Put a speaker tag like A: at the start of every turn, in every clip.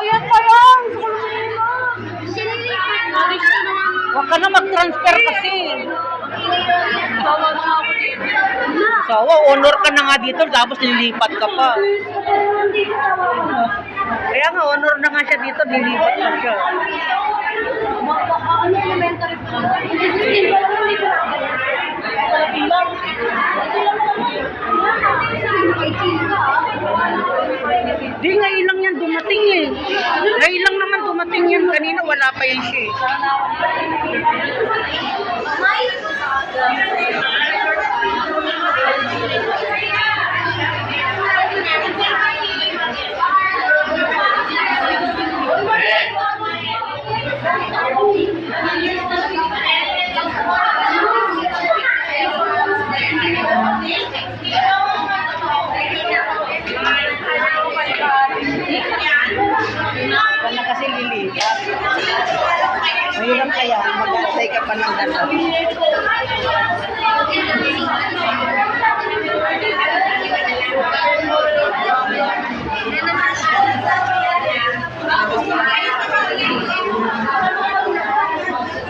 A: Yan pa yan. Huwag ka na mag-transfer kasi. Sawa, honor ka na nga dito, tapos nilipat ka pa. Kaya nga, honor na nga siya dito, nilipat na siya. Di, ngayon lang yan dumating eh. Ngayon lang naman dumating yan. Kanina wala pa yan siya eh. Wala kasi lilipat. Mahirap kaya, mag-antay ka pa ng gano'n.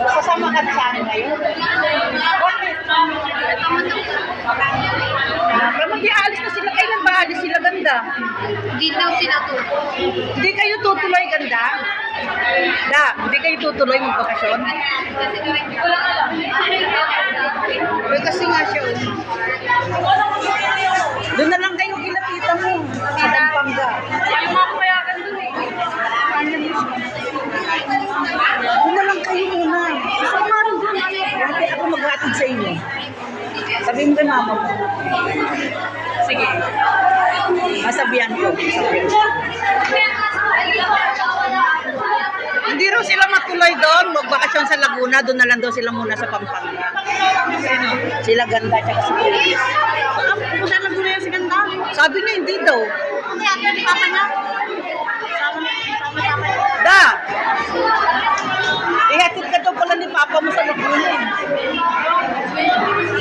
A: Kasama ka sa akin ngayon? Bakit? Mag-ialis na sila. Kailan ba alis sila, ganda?
B: Hindi daw sila tutuloy.
A: Hindi kayo tutuloy, ganda? Da, hindi kayo tutuloy magbakasyon? Uy, kasi nga siya. Doon na lang kayo kinapita mo. Sa Pampanga.
B: Yung mga kumayakan dun eh.
A: Doon na lang kayo muna. Sama rin doon. Dati ako maghatid sa inyo. Sabihin ko mama mo.
B: Sige.
A: Masabihan ko. Hindi raw sila matuloy doon. Magbakasyon sa Laguna. Doon na lang daw sila muna sa Pampanga. Sila ganda tsaka si Pulis.
B: Pumunta na doon yung si Ganda.
A: Sabi niya hindi daw.
B: Ano yan? Hindi papa niya? Sama-sama niya.
A: Da! Ihatid ka daw pala ni Papa mo sa Laguna.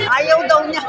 A: Ayaw daw niya.